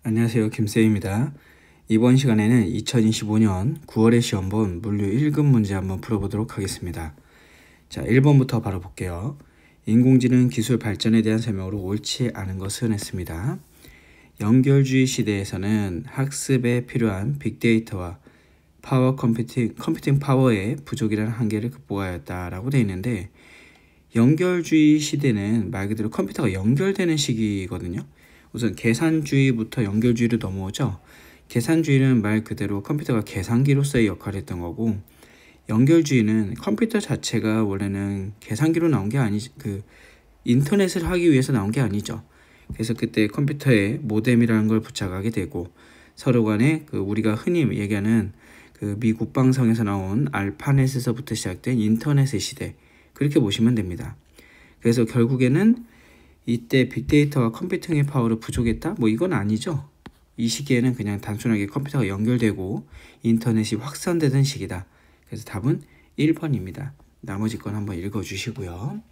안녕하세요. 김쌤입니다. 이번 시간에는 2025년 9월의 시험본 물류 1급 문제 한번 풀어보도록 하겠습니다. 자, 1번부터 바로 볼게요. 인공지능 기술 발전에 대한 설명으로 옳지 않은 것은 했습니다. 연결주의 시대에서는 학습에 필요한 빅데이터와 컴퓨팅 파워의 부족이라는 한계를 극복하였다라고 되어 있는데, 연결주의 시대는 말 그대로 컴퓨터가 연결되는 시기거든요. 우선 계산주의부터 연결주의로 넘어오죠. 계산주의는 말 그대로 컴퓨터가 계산기로서의 역할을 했던 거고, 연결주의는 컴퓨터 자체가 원래는 계산기로 나온 게 아니지, 인터넷을 하기 위해서 나온 게 아니죠. 그래서 그때 컴퓨터에 모뎀이라는 걸 부착하게 되고, 서로 간에 우리가 흔히 얘기하는 미 국방성에서 나온 알파넷에서부터 시작된 인터넷의 시대, 그렇게 보시면 됩니다. 그래서 결국에는 이때 빅데이터와 컴퓨팅의 파워로 부족했다? 뭐 이건 아니죠. 이 시기에는 그냥 단순하게 컴퓨터가 연결되고 인터넷이 확산되던 시기다. 그래서 답은 1번입니다. 나머지 건 한번 읽어주시고요.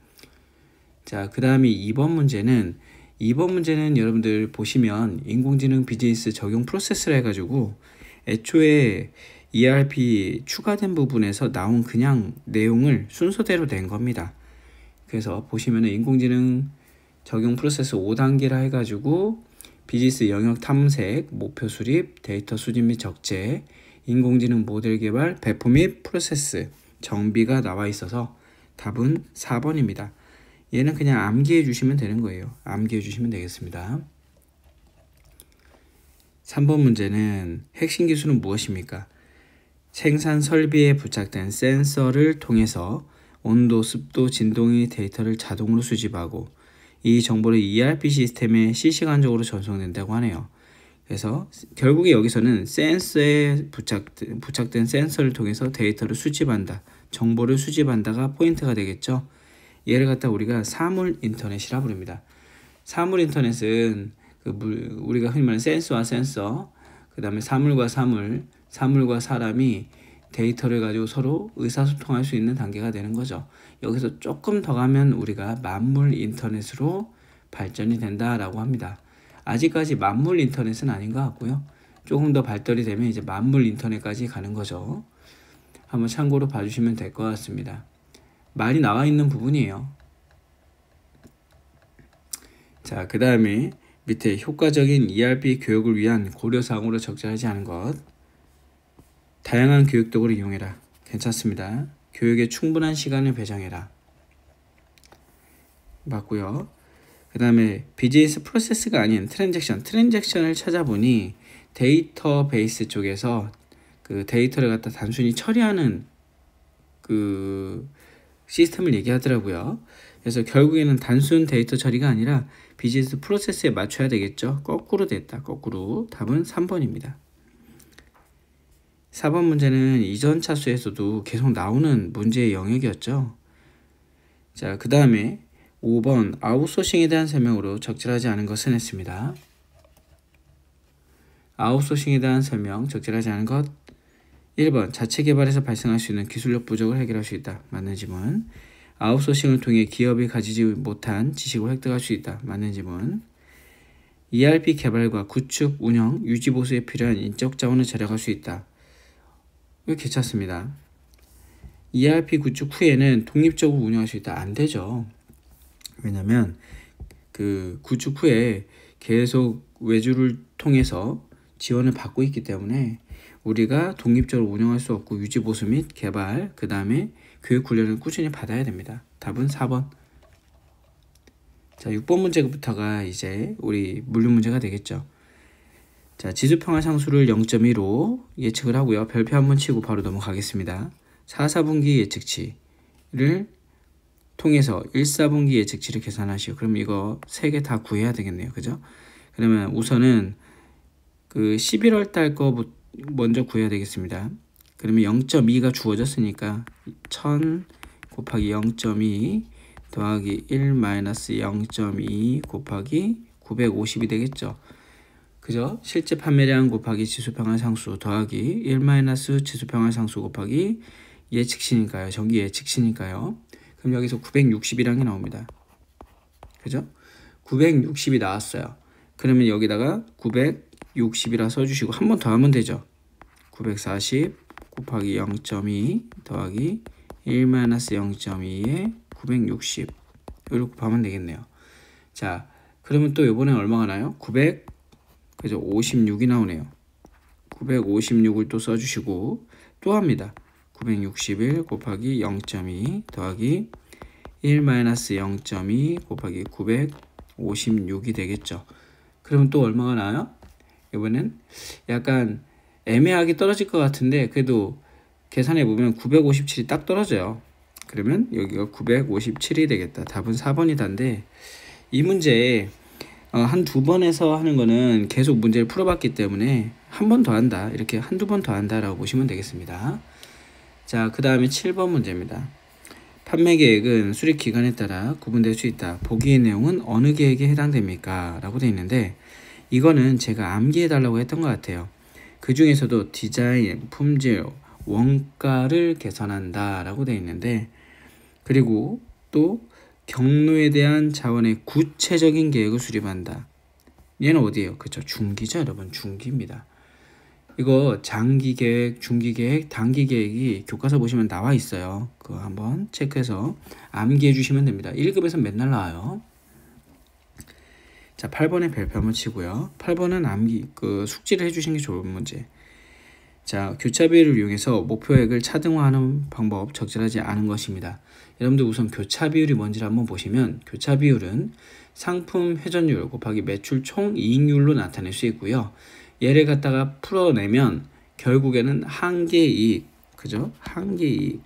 자, 그 다음에 2번 문제는 여러분들 보시면 인공지능 비즈니스 적용 프로세스를 해가지고 애초에 ERP 추가된 부분에서 나온 그냥 내용을 순서대로 낸 겁니다. 그래서 보시면은 인공지능 적용 프로세스 5단계라 해가지고 비즈니스 영역 탐색, 목표 수립, 데이터 수집 및 적재, 인공지능 모델 개발, 배포 및 프로세스, 정비가 나와 있어서 답은 4번입니다. 얘는 그냥 암기해 주시면 되는 거예요. 암기해 주시면 되겠습니다. 3번 문제는 핵심 기술은 무엇입니까? 생산 설비에 부착된 센서를 통해서 온도, 습도, 진동의 데이터를 자동으로 수집하고 이 정보를 ERP 시스템에 실시간적으로 전송된다고 하네요. 그래서 결국에 여기서는 센서에 부착된 센서를 통해서 데이터를 수집한다, 정보를 수집한다가 포인트가 되겠죠. 얘를 갖다 우리가 사물 인터넷이라 부릅니다. 사물 인터넷은 우리가 흔히 말하는 센서와 센서, 그 다음에 사물과 사물과 사람이 데이터를 가지고 서로 의사소통할 수 있는 단계가 되는 거죠. 여기서 조금 더 가면 우리가 만물 인터넷으로 발전이 된다라고 합니다. 아직까지 만물 인터넷은 아닌 것 같고요. 조금 더 발달이 되면 이제 만물 인터넷까지 가는 거죠. 한번 참고로 봐주시면 될 것 같습니다. 말이 나와 있는 부분이에요. 자, 그 다음에 밑에 효과적인 ERP 교육을 위한 고려사항으로 적절하지 않은 것. 다양한 교육 도구를 이용해라. 괜찮습니다. 교육에 충분한 시간을 배정해라. 맞고요. 그 다음에 비즈니스 프로세스가 아닌 트랜잭션을 찾아보니 데이터베이스 쪽에서 데이터를 갖다 단순히 처리하는 시스템을 얘기하더라고요. 그래서 결국에는 단순 데이터 처리가 아니라 비즈니스 프로세스에 맞춰야 되겠죠. 거꾸로 됐다. 거꾸로. 답은 3번입니다. 4번 문제는 이전 차수에서도 계속 나오는 문제의 영역이었죠. 자, 그 다음에 5번 아웃소싱에 대한 설명으로 적절하지 않은 것은 했습니다. 아웃소싱에 대한 설명 적절하지 않은 것. 1번 자체 개발에서 발생할 수 있는 기술력 부족을 해결할 수 있다. 맞는 지문. 아웃소싱을 통해 기업이 가지지 못한 지식을 획득할 수 있다. 맞는 지문. ERP 개발과 구축, 운영, 유지 보수에 필요한 인적 자원을 절약할 수 있다. 이거 괜찮습니다. ERP 구축 후에는 독립적으로 운영할 수 있다. 안 되죠. 왜냐면 구축 후에 계속 외주를 통해서 지원을 받고 있기 때문에 우리가 독립적으로 운영할 수 없고 유지 보수 및 개발, 그 다음에 교육 훈련을 꾸준히 받아야 됩니다. 답은 4번. 자, 6번 문제부터가 이제 우리 물류 문제가 되겠죠. 자, 지수평화 상수를 0.2로 예측을 하고요. 별표 한번 치고 바로 넘어가겠습니다. 4, 4분기 예측치를 통해서 1, 4분기 예측치를 계산하시오. 그럼 이거 3개 다 구해야 되겠네요. 그죠? 그러면 우선은 11월 달 거 먼저 구해야 되겠습니다. 그러면 0.2가 주어졌으니까 1000 곱하기 0.2 더하기 1 마이너스 0.2 곱하기 950이 되겠죠. 그죠? 실제 판매량 곱하기 지수평화 상수 더하기 1 마이너스 지수평화 상수 곱하기 예측치니까요. 정기 예측치니까요. 그럼 여기서 960이라는 게 나옵니다. 그죠? 960이 나왔어요. 그러면 여기다가 960이라 써주시고 한 번 더 하면 되죠. 940 곱하기 0.2 더하기 1-0.2에 960 이렇게 곱하면 되겠네요. 자, 그러면 또 이번에 얼마가 나요? 56이 나오네요. 956을 또 써주시고 또 합니다. 961 곱하기 0.2 더하기 1-0.2 곱하기 956이 되겠죠. 그러면 또 얼마가 나와요? 이번엔 약간 애매하게 떨어질 것 같은데 그래도 계산해 보면 957이 딱 떨어져요. 그러면 여기가 957이 되겠다. 답은 4번이 단데 이 문제 한두 번에서 하는 거는 계속 문제를 풀어봤기 때문에 한 번 더 한다. 이렇게 한두 번 더 한다라고 보시면 되겠습니다. 자, 그 다음에 7번 문제입니다. 판매 계획은 수립 기간에 따라 구분될 수 있다. 보기의 내용은 어느 계획에 해당됩니까? 라고 되어 있는데 이거는 제가 암기해 달라고 했던 것 같아요. 그 중에서도 디자인, 품질, 원가를 개선한다 라고 되어 있는데 그리고 또 경로에 대한 자원의 구체적인 계획을 수립한다. 얘는 어디예요? 그쵸, 중기죠 여러분. 중기입니다. 이거 장기 계획, 중기 계획, 단기 계획이 교과서 보시면 나와 있어요. 그거 한번 체크해서 암기해 주시면 됩니다. 1급에서 맨날 나와요. 자, 8번에 별표 한번 치고요. 8번은 암기, 숙지를 해주시는 게 좋은 문제. 자, 교차 비율을 이용해서 목표액을 차등화하는 방법 적절하지 않은 것입니다. 여러분들 우선 교차 비율이 뭔지를 한번 보시면 교차 비율은 상품 회전율 곱하기 매출 총 이익률로 나타낼 수 있고요. 얘를 갖다가 풀어내면 결국에는 한계이익, 그죠? 한계이익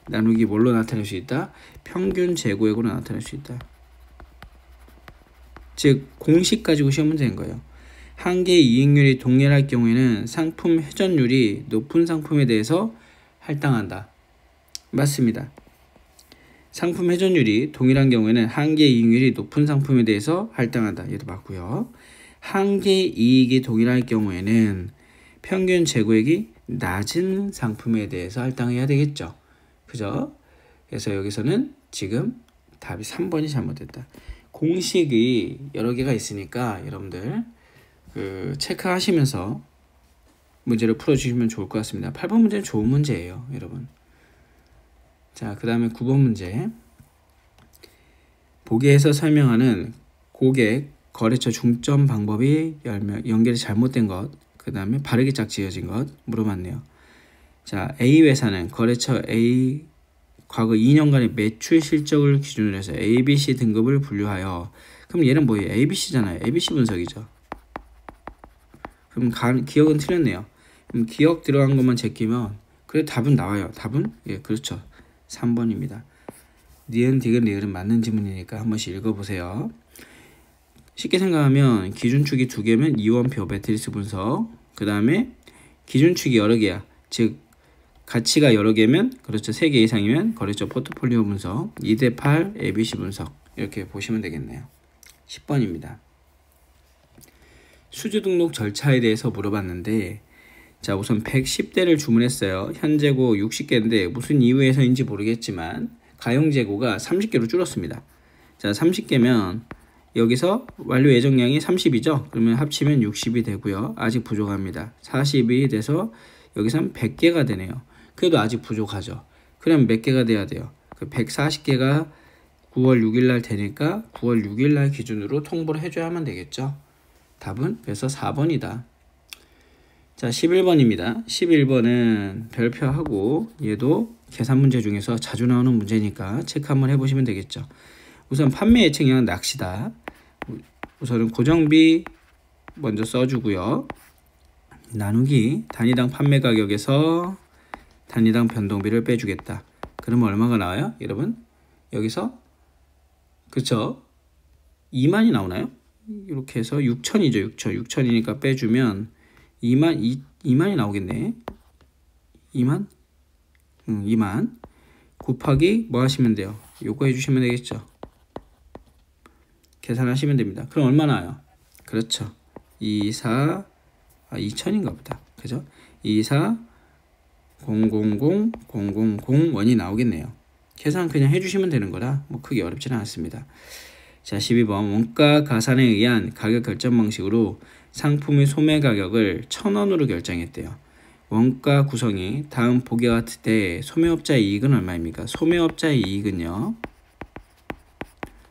나누기 뭘로 나타낼 수 있다? 평균 재고액으로 나타낼 수 있다. 즉 공식 가지고 시험 문제인 거예요. 한계 이익률이 동일할 경우에는 상품 회전율이 높은 상품에 대해서 할당한다. 맞습니다. 상품 회전율이 동일한 경우에는 한계 이익률이 높은 상품에 대해서 할당한다. 얘도 맞고요. 한계 이익이 동일할 경우에는 평균 재고액이 낮은 상품에 대해서 할당해야 되겠죠. 그죠? 그래서 여기서는 지금 답이 3번이 잘못됐다. 공식이 여러 개가 있으니까 여러분들 체크하시면서 문제를 풀어주시면 좋을 것 같습니다. 8번 문제는 좋은 문제예요, 여러분. 자, 그 다음에 9번 문제. 보기에서 설명하는 고객 거래처 중점 방법이 연결이 잘못된 것, 그 다음에 바르게 짝지어진 것 물어봤네요. 자, A 회사는 거래처 A 과거 2년간의 매출 실적을 기준으로 해서 ABC 등급을 분류하여, 그럼 얘는 뭐예요? ABC잖아요. ABC 분석이죠. 그럼 기억은 틀렸네요. 그럼 기억 들어간 것만 제끼면 그래 답은 나와요. 답은 그렇죠. 3번입니다. 니은, 디귿, 리을은 맞는 지문이니까 한 번씩 읽어보세요. 쉽게 생각하면 기준축이 2개면 이원표 매트리스 분석, 그 다음에 기준축이 여러 개야. 즉 가치가 여러 개면, 그렇죠, 3개 이상이면 거래처 포트폴리오 분석, 2대8 ABC 분석, 이렇게 보시면 되겠네요. 10번입니다. 수주 등록 절차에 대해서 물어봤는데, 자, 우선 110대를 주문했어요. 현재고 60개인데 무슨 이유에서인지 모르겠지만 가용재고가 30개로 줄었습니다. 자, 30개면 여기서 완료 예정량이 30이죠. 그러면 합치면 60이 되고요. 아직 부족합니다. 40이 돼서 여기서 100개가 되네요. 그래도 아직 부족하죠. 그럼 몇 개가 돼야 돼요? 그 140개가 9월 6일날 되니까 9월 6일날 기준으로 통보를 해줘야만 되겠죠. 답은 그래서 4번이다. 자, 11번입니다. 11번은 별표하고 얘도 계산 문제 중에서 자주 나오는 문제니까 체크 한번 해보시면 되겠죠. 우선 판매 예측량은 낚시다. 우선은 고정비 먼저 써주고요. 나누기 단위당 판매 가격에서 단위당 변동비를 빼주겠다. 그러면 얼마가 나와요? 여러분 여기서 그쵸? 2만이 나오나요? 이렇게 해서 6천이죠. 6천이니까 빼주면 2만이 나오겠네. 2만? 2만 곱하기 뭐 하시면 돼요? 요거 해주시면 되겠죠. 계산하시면 됩니다. 그럼 얼마 나와요? 그렇죠. 2,000인가 보다. 그죠? 2400000원이 나오겠네요. 계산 그냥 해주시면 되는 거라 뭐 크게 어렵지는 않습니다. 자, 12번 원가 가산에 의한 가격 결정 방식으로 상품의 소매 가격을 1,000원으로 결정했대요. 원가 구성이 다음 보기와 같을 때 소매업자의 이익은 얼마입니까? 소매업자의 이익은요.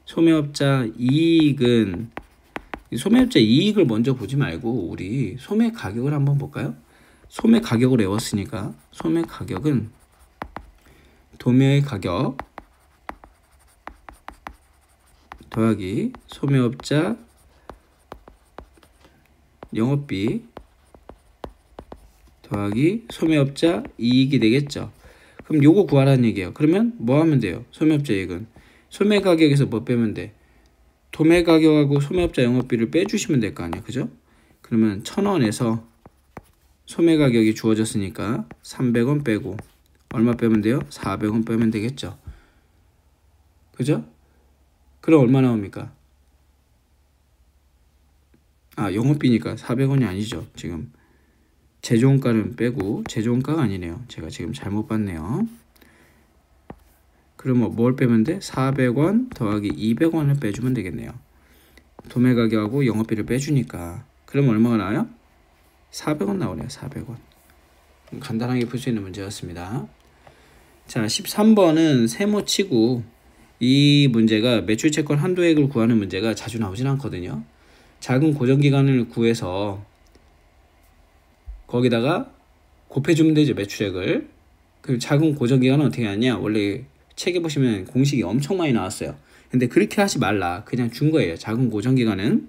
소매업자 이익은 소매업자 이익을 먼저 보지 말고 우리 소매 가격을 한번 볼까요? 소매 가격을 외웠으니까 소매 가격은 도매의 가격 더하기 소매업자 영업비 더하기 소매업자 이익이 되겠죠. 그럼 요거 구하라는 얘기예요. 그러면 뭐 하면 돼요? 소매업자 이익은 소매 가격에서 뭐 빼면 돼? 도매 가격하고 소매업자 영업비를 빼주시면 될 거 아니야. 그죠? 그러면 1,000원에서 소매 가격이 주어졌으니까 300원 빼고 얼마 빼면 돼요? 400원 빼면 되겠죠. 그죠? 그럼 얼마 나옵니까? 아, 영업비니까 400원이 아니죠. 지금 제조원가는 빼고 제조원가가 아니네요. 제가 지금 잘못 봤네요. 그러면 뭘 빼면 돼? 400원 더하기 200원을 빼주면 되겠네요. 도매 가격하고 영업비를 빼주니까 그럼 얼마가 나와요? 400원 나오네요. 400원. 간단하게 풀 수 있는 문제였습니다. 자, 13번은 세모치고 이 문제가 매출채권 한도액을 구하는 문제가 자주 나오진 않거든요. 작은 고정기간을 구해서 거기다가 곱해주면 되죠. 매출액을. 그 작은 고정기간은 어떻게 하냐, 원래 책에 보시면 공식이 엄청 많이 나왔어요. 근데 그렇게 하지 말라. 그냥 준 거예요. 작은 고정기간은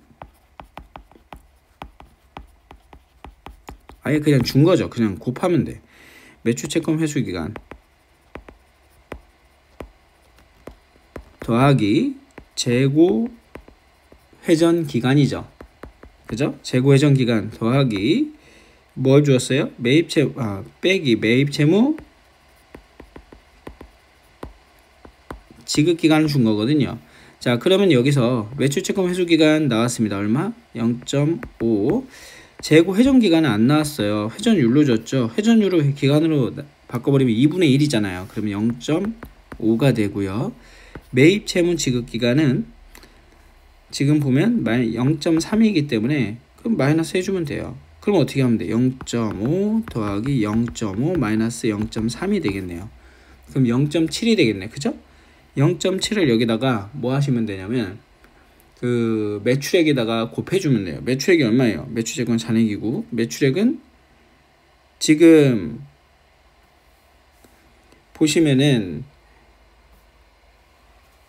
아예 그냥 준 거죠. 그냥 곱하면 돼. 매출채권 회수기간 더하기 재고 회전 기간이죠. 그죠? 재고 회전 기간 더하기 뭘 주었어요? 빼기 매입 채무 지급 기간을 준 거거든요. 자, 그러면 여기서 매출채권 회수 기간 나왔습니다. 얼마? 0.5. 재고 회전 기간은 안 나왔어요. 회전율로 줬죠. 회전율을 기간으로 바꿔버리면 2분의 1이잖아요. 그러면 0.5가 되고요. 매입 채무 지급 기간은 지금 보면 0.3이기 때문에 그럼 마이너스 해주면 돼요. 그럼 어떻게 하면 돼? 0.5 더하기 0.5 마이너스 0.3이 되겠네요. 그럼 0.7이 되겠네. 그죠? 0.7을 여기다가 뭐 하시면 되냐면 그 매출액에다가 곱해주면 돼요. 매출액이 얼마예요? 매출액은 잔액이고 매출액은 지금 보시면은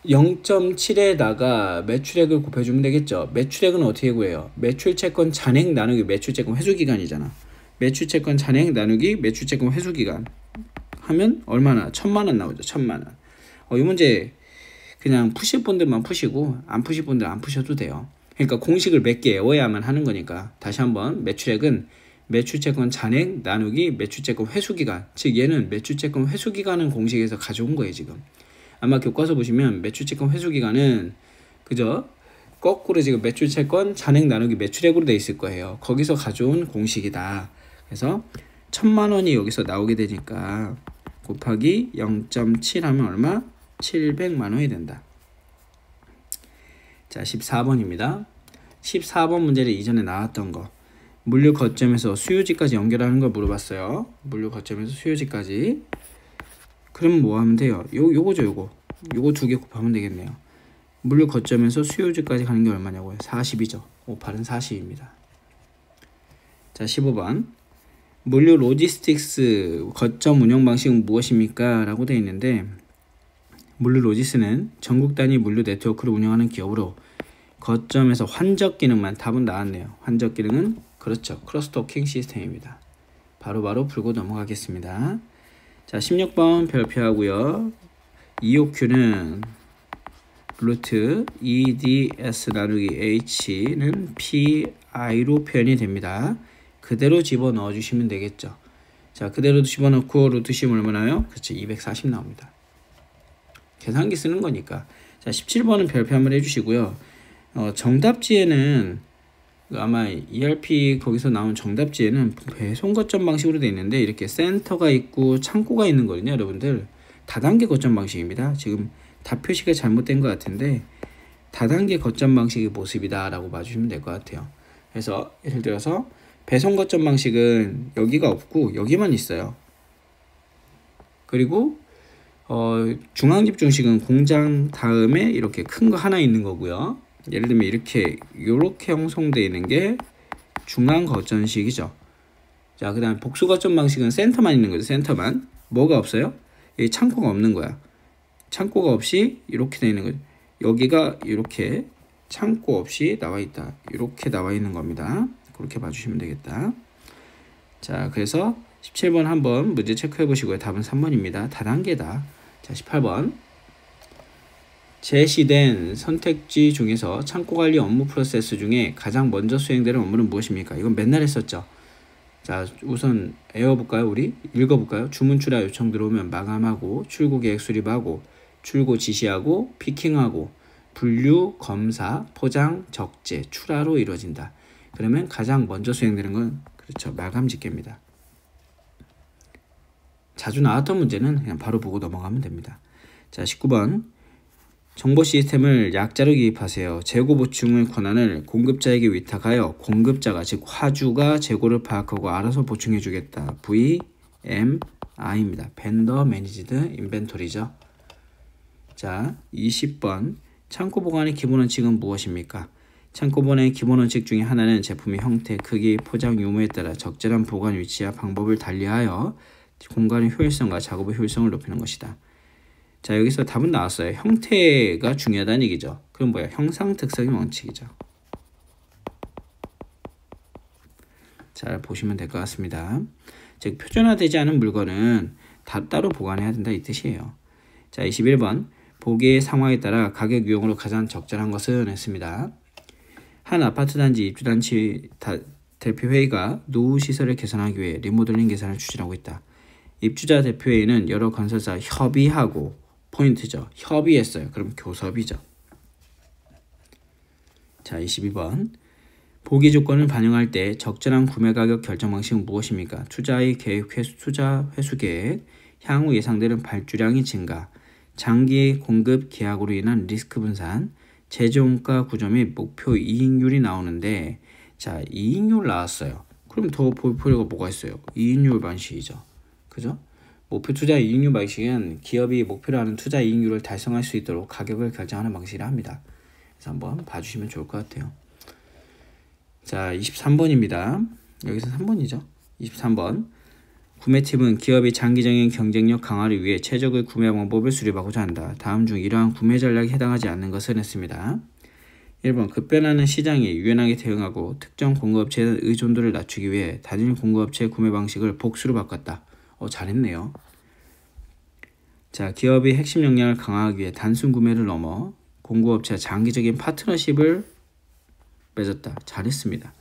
0.7에다가 매출액을 곱해주면 되겠죠. 매출액은 어떻게 구해요? 매출채권 잔액 나누기 매출채권 회수기간이잖아. 매출채권 잔액 나누기 매출채권 회수기간 하면 얼마나? 1,000만원 나오죠. 1,000만원. 이 문제 그냥 푸실 분들만 푸시고 안 푸실 분들 안 푸셔도 돼요. 그러니까 공식을 몇 개 외워야만 하는 거니까. 다시 한번 매출액은 매출채권 잔액 나누기 매출채권 회수기간, 즉 얘는 매출채권 회수기간은 공식에서 가져온 거예요. 지금 아마 교과서 보시면 매출채권 회수기간은 그죠? 거꾸로 지금 매출채권 잔액 나누기 매출액으로 돼 있을 거예요. 거기서 가져온 공식이다. 그래서 1,000만원이 여기서 나오게 되니까 곱하기 0.7 하면 얼마? 700만원이 된다. 자, 14번입니다. 14번 문제를 이전에 나왔던 거, 물류 거점에서 수요지까지 연결하는 걸 물어봤어요. 물류 거점에서 수요지까지. 그럼 뭐 하면 돼요? 요거죠. 요거 두 개 곱하면 되겠네요. 물류 거점에서 수요지까지 가는 게 얼마냐고요? 40이죠. 58은 40입니다. 자, 15번. 물류 로지스틱스 거점 운영 방식은 무엇입니까? 라고 되어 있는데, 물류 로지스는 전국 단위 물류 네트워크를 운영하는 기업으로 거점에서 환적 기능만, 답은 나왔네요. 환적 기능은 그렇죠. 크로스토킹 시스템입니다. 바로 풀고 넘어가겠습니다. 자, 16번 별표하고요. EOQ는 루트 EDS 나누기 H는 PI로 표현이 됩니다. 그대로 집어넣어 주시면 되겠죠. 자, 그대로 집어넣고 루트 씌우면 얼마나요? 그렇죠. 240 나옵니다. 계산기 쓰는 거니까. 자, 17번은 별표 한번 해주시고요. 정답지에는 아마 ERP 거기서 나온 정답지에는 배송 거점 방식으로 되어 있는데 이렇게 센터가 있고 창고가 있는 거거든요. 여러분들 다단계 거점 방식입니다. 지금 답 표시가 잘못된 것 같은데 다단계 거점 방식의 모습이다 라고 봐주시면 될 것 같아요. 그래서 예를 들어서 배송 거점 방식은 여기가 없고 여기만 있어요. 그리고 중앙 집중식은 공장 다음에 이렇게 큰 거 하나 있는 거고요. 예를 들면 이렇게 형성되어 있는 게 중앙 거점식이죠. 자, 그 다음 복수 거점 방식은 센터만 있는 거죠. 센터만. 뭐가 없어요? 여기 창고가 없는 거야. 창고가 없이 이렇게 되어 있는 거죠. 여기가 이렇게 창고 없이 나와 있다. 이렇게 나와 있는 겁니다. 그렇게 봐주시면 되겠다. 자, 그래서 17번 한번 문제 체크해 보시고요. 답은 3번입니다. 다단계다. 자, 18번. 제시된 선택지 중에서 창고관리 업무 프로세스 중에 가장 먼저 수행되는 업무는 무엇입니까? 이건 맨날 했었죠. 자, 우선 외워볼까요? 우리 읽어볼까요? 주문 출하 요청 들어오면 마감하고, 출고 계획 수립하고, 출고 지시하고, 피킹하고, 분류, 검사, 포장, 적재, 출하로 이루어진다. 그러면 가장 먼저 수행되는 건 그렇죠, 마감 집계입니다. 자주 나왔던 문제는 그냥 바로 보고 넘어가면 됩니다. 자, 19번. 정보 시스템을 약자로 기입하세요. 재고 보충의 권한을 공급자에게 위탁하여 공급자가 즉 화주가 재고를 파악하고 알아서 보충해 주겠다. VMI입니다. 벤더 매니지드 인벤토리죠. 자, 20번. 창고 보관의 기본 원칙은 무엇입니까? 창고 보관의 기본 원칙 중에 하나는 제품의 형태, 크기, 포장 유무에 따라 적절한 보관 위치와 방법을 달리하여 공간의 효율성과 작업의 효율성을 높이는 것이다. 자, 여기서 답은 나왔어요. 형태가 중요하다는 얘기죠. 그럼 뭐야? 형상 특성의 원칙이죠. 잘 보시면 될 것 같습니다. 즉, 표준화되지 않은 물건은 다 따로 보관해야 된다 이 뜻이에요. 자, 21번. 보기의 상황에 따라 가격 유형으로 가장 적절한 것은 했습니다. 한 아파트 단지 입주단지 대표회의가 노후 시설을 개선하기 위해 리모델링 계산을 추진하고 있다. 입주자 대표회의는 여러 건설사 협의하고 포인트죠. 협의했어요. 그럼 교섭이죠. 자, 22번. 보기 조건을 반영할 때 적절한 구매 가격 결정 방식은 무엇입니까? 투자의 계획 회수, 투자 회수 계획, 향후 예상되는 발주량의 증가, 장기 공급 계약으로 인한 리스크 분산, 제조원가 구조 및 목표 이익률이 나오는데, 자, 이익률 나왔어요. 그럼 더 볼 필요가 뭐가 있어요? 이익률 방식이죠. 그죠? 목표 투자 이익률 방식은 기업이 목표로 하는 투자 이익률을 달성할 수 있도록 가격을 결정하는 방식이라 합니다. 그래서 한번 봐주시면 좋을 것 같아요. 자, 23번입니다. 여기서 3번이죠. 23번. 구매팀은 기업이 장기적인 경쟁력 강화를 위해 최적의 구매 방법을 수립하고자 한다. 다음 중 이러한 구매 전략에 해당하지 않는 것은 했습니다. 1번. 급변하는 시장에 유연하게 대응하고 특정 공급업체에 대한 의존도를 낮추기 위해 단일 공급업체의 구매 방식을 복수로 바꿨다. 잘했네요. 자, 기업의 핵심 역량을 강화하기 위해 단순 구매를 넘어 공급업체와 장기적인 파트너십을 맺었다. 잘했습니다.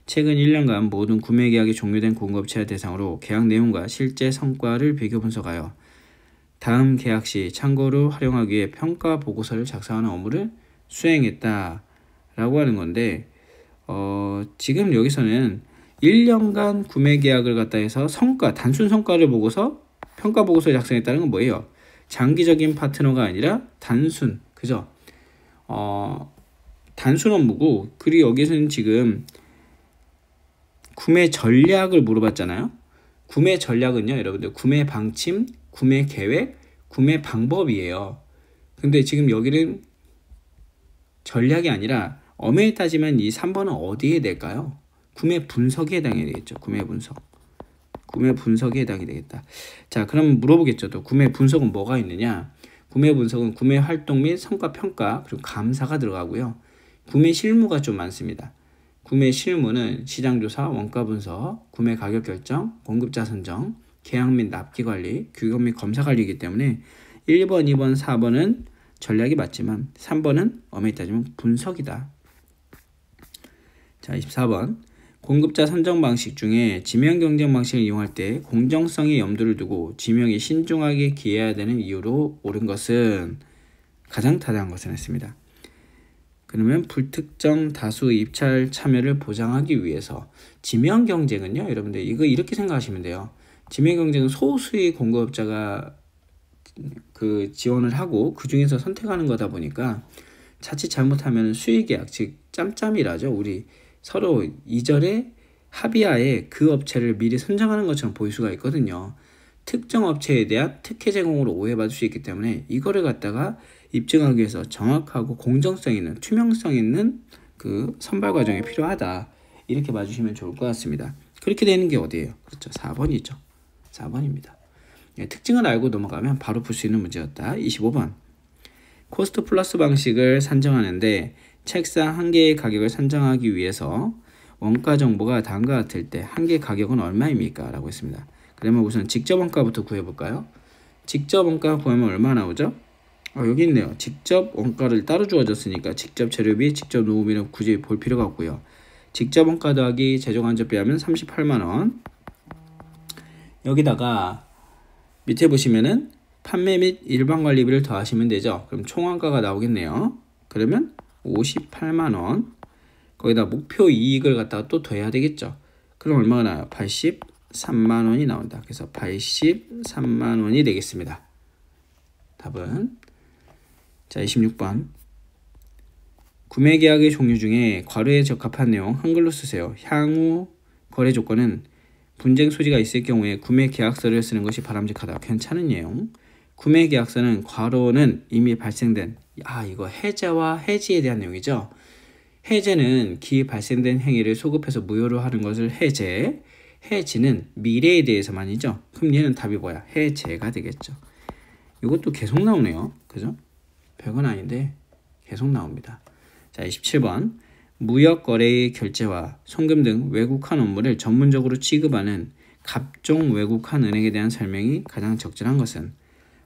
최근 1년간 모든 구매 계약이 종료된 공급업체를 대상으로 계약 내용과 실제 성과를 비교 분석하여 다음 계약 시 참고로 활용하기 위해 평가 보고서를 작성하는 업무를 수행했다 라고 하는 건데, 지금 여기서는 1년간 구매 계약을 갖다 해서 성과, 단순 성과를 보고서 평가 보고서를 작성했다는 건 뭐예요? 장기적인 파트너가 아니라 단순, 그죠? 단순 업무고, 그리고 여기서는 지금 구매 전략을 물어봤잖아요. 구매 전략은요, 여러분들 구매 방침, 구매 계획, 구매 방법이에요. 근데 지금 여기는 전략이 아니라 엄연히 따지면 이 3번은 어디에 낼까요? 구매 분석에 해당이 되겠죠. 구매 분석. 구매 분석에 해당이 되겠다. 자, 그럼 물어보겠죠. 또 구매 분석은 뭐가 있느냐? 구매 분석은 구매 활동 및 성과 평가, 그리고 감사가 들어가고요. 구매 실무가 좀 많습니다. 구매 실무는 시장조사, 원가 분석, 구매 가격 결정, 공급자 선정, 계약 및 납기 관리, 규격 및 검사 관리이기 때문에 1번, 2번, 4번은 전략이 맞지만 3번은 엄연히 따지면 분석이다. 자, 24번. 공급자 선정 방식 중에 지명 경쟁 방식을 이용할 때 공정성에 염두를 두고 지명에 신중하게 기해야 되는 이유로 옳은 것은 가장 타당한 것은 했습니다. 그러면 불특정 다수 입찰 참여를 보장하기 위해서 지명 경쟁은요, 여러분들 이거 이렇게 생각하시면 돼요. 지명 경쟁은 소수의 공급업자가 그 지원을 하고 그 중에서 선택하는 거다 보니까 자칫 잘못하면 수의계약, 즉 짬짬이라죠. 우리 서로 이전에 합의하에 그 업체를 미리 선정하는 것처럼 보일 수가 있거든요. 특정 업체에 대한 특혜 제공으로 오해받을 수 있기 때문에 이거를 갖다가 입증하기 위해서 정확하고 공정성 있는, 투명성 있는 그 선발 과정이 필요하다. 이렇게 봐주시면 좋을 것 같습니다. 그렇게 되는 게 어디예요? 그렇죠. 4번이죠. 4번입니다. 특징을 알고 넘어가면 바로 풀 수 있는 문제였다. 25번. 코스트 플러스 방식을 산정하는데 책상 한 개의 가격을 산정하기 위해서 원가 정보가 다음과 같을 때 한 개의 가격은 얼마입니까? 라고 했습니다. 그러면 우선 직접 원가부터 구해볼까요? 직접 원가 구하면 얼마 나오죠? 여기 있네요. 직접 원가를 따로 주어졌으니까 직접 재료비, 직접 노무비는 굳이 볼 필요가 없고요. 직접 원가 더하기 재정 간접비 하면 38만원. 여기다가 밑에 보시면은 판매 및 일반 관리비를 더하시면 되죠. 그럼 총원가가 나오겠네요. 그러면 58만원. 거기다 목표 이익을 갖다가 또 더해야 되겠죠. 그럼 얼마가 나와요? 83만원이 나온다. 그래서 83만원이 되겠습니다. 답은 자 26번. 구매 계약의 종류 중에 괄호에 적합한 내용 한글로 쓰세요. 향후 거래 조건은 분쟁 소지가 있을 경우에 구매 계약서를 쓰는 것이 바람직하다. 괜찮은 내용. 구매 계약서는 괄호는 이미 발생된 이거 해제와 해지에 대한 내용이죠. 해제는 기 발생된 행위를 소급해서 무효로 하는 것을 해제, 해지는 미래에 대해서만이죠. 그럼 얘는 답이 뭐야? 해제가 되겠죠. 이것도 계속 나오네요. 그죠? 별건 아닌데 계속 나옵니다. 자 27번. 무역거래의 결제와 송금 등 외국환 업무를 전문적으로 취급하는 갑종 외국환 은행에 대한 설명이 가장 적절한 것은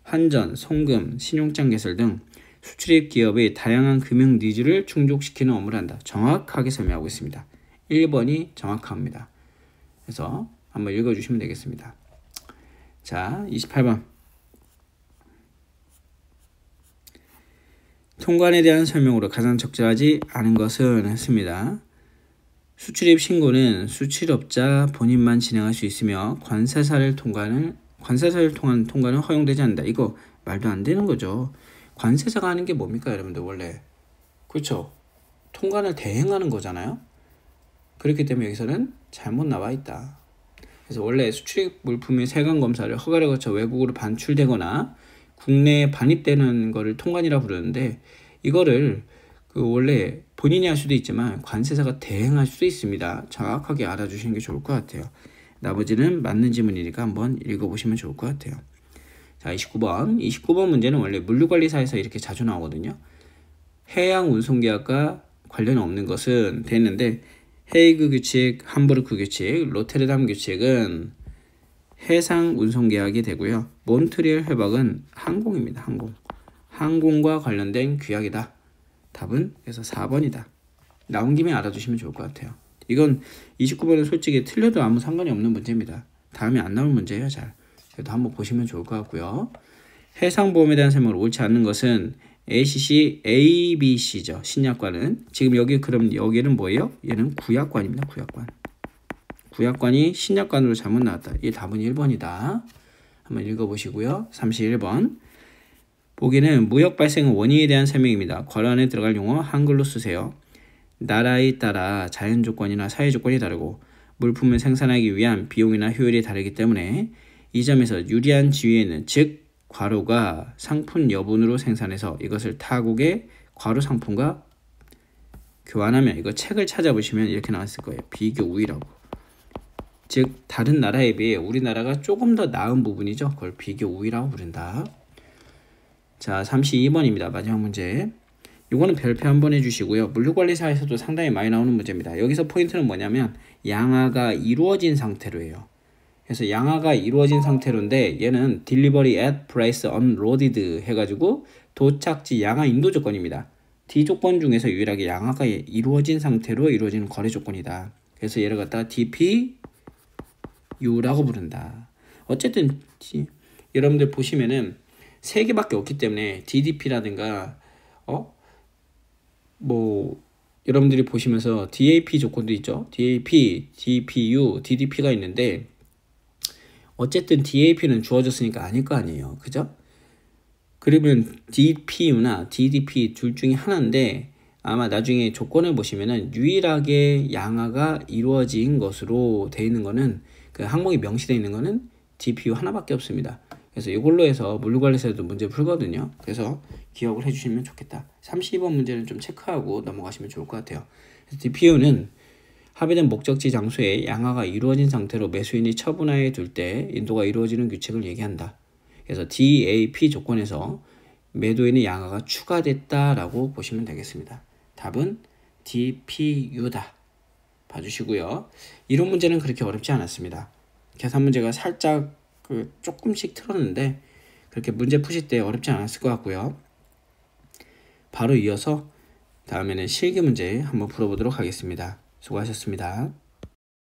환전, 송금, 신용장 개설 등 수출입 기업의 다양한 금융 니즈를 충족시키는 업무를 한다. 정확하게 설명하고 있습니다. 1번이 정확합니다. 그래서 한번 읽어주시면 되겠습니다. 자 28번. 통관에 대한 설명으로 가장 적절하지 않은 것은 했습니다. 수출입 신고는 수출업자 본인만 진행할 수 있으며 관세사를 통한 통관은 허용되지 않는다. 이거 말도 안 되는 거죠. 관세사가 하는 게 뭡니까 여러분들 원래? 그렇죠. 통관을 대행하는 거잖아요. 그렇기 때문에 여기서는 잘못 나와 있다. 그래서 원래 수출입 물품의 세관 검사를 허가를 거쳐 외국으로 반출되거나 국내에 반입되는 거를 통관이라 부르는데 이거를 원래 본인이 할 수도 있지만 관세사가 대행할 수도 있습니다. 정확하게 알아주시는 게 좋을 것 같아요. 나머지는 맞는 지문이니까 한번 읽어보시면 좋을 것 같아요. 자 29번 문제는 원래 물류관리사에서 이렇게 자주 나오거든요. 해양 운송계약과 관련 없는 것은 됐는데 헤이그 규칙, 함부르크 규칙, 로테르담 규칙은 해상 운송계약이 되고요. 몬트리올 협약은 항공입니다. 항공과 관련된 규약이다. 답은 그래서 4번이다. 나온 김에 알아두시면 좋을 것 같아요. 이건 29번은 솔직히 틀려도 아무 상관이 없는 문제입니다. 다음에 안 나올 문제예요. 잘. 그래도 한번 보시면 좋을 것 같고요. 해상보험에 대한 설명을 옳지 않는 것은 ACC, ABC죠. 신약관은. 지금 그럼 여기는 뭐예요? 얘는 구약관입니다. 구약관이 신약관으로 잘못 나왔다. 이 답은 1번이다. 한번 읽어보시고요. 31번. 보기는 무역 발생 원인에 대한 설명입니다. 괄호 안에 들어갈 용어 한글로 쓰세요. 나라에 따라 자연 조건이나 사회 조건이 다르고 물품을 생산하기 위한 비용이나 효율이 다르기 때문에 이 점에서 유리한 지위에는 즉 괄호가 상품 여분으로 생산해서 이것을 타국의 괄호 상품과 교환하면 이거 책을 찾아보시면 이렇게 나왔을 거예요. 비교 우위라고. 즉 다른 나라에 비해 우리나라가 조금 더 나은 부분이죠. 그걸 비교 우위라고 부른다. 자 32번입니다. 마지막 문제. 이거는 별표 한번 해주시고요. 물류관리사에서도 상당히 많이 나오는 문제입니다. 여기서 포인트는 뭐냐면 양화가 이루어진 상태로 해요. 그래서 양화가 이루어진 상태로인데 얘는 delivery at place unloaded 해가지고 도착지 양화 인도 조건입니다. D 조건 중에서 유일하게 양화가 이루어진 상태로 이루어지는 거래 조건이다. 그래서 얘를 갖다가 DPU라고 부른다. 어쨌든 여러분들 보시면은 3개밖에 없기 때문에 DDP라든가 여러분들이 보시면서 DAP 조건도 있죠. DAP, DPU, DDP가 있는데 어쨌든 DAP는 주어졌으니까 아닐 거 아니에요. 그죠? 그러면 DPU나 DDP 둘 중에 하나인데 아마 나중에 조건을 보시면은 유일하게 양화가 이루어진 것으로 되어 있는 거는 그 항목이 명시되어 있는 거는 DPU 하나밖에 없습니다. 그래서 이걸로 해서 물류관리사에도 문제 풀거든요. 그래서 기억을 해주시면 좋겠다. 32번 문제는 좀 체크하고 넘어가시면 좋을 것 같아요. DPU는 합의된 목적지 장소에 양화가 이루어진 상태로 매수인이 처분하에 둘 때 인도가 이루어지는 규칙을 얘기한다. 그래서 DAP 조건에서 매도인의 양화가 추가됐다라고 보시면 되겠습니다. 답은 DPU다. 봐주시고요. 이론 문제는 그렇게 어렵지 않았습니다. 계산 문제가 살짝 조금씩 틀었는데 그렇게 문제 푸실 때 어렵지 않았을 것 같고요. 바로 이어서 다음에는 실기 문제 한번 풀어보도록 하겠습니다. 수고하셨습니다.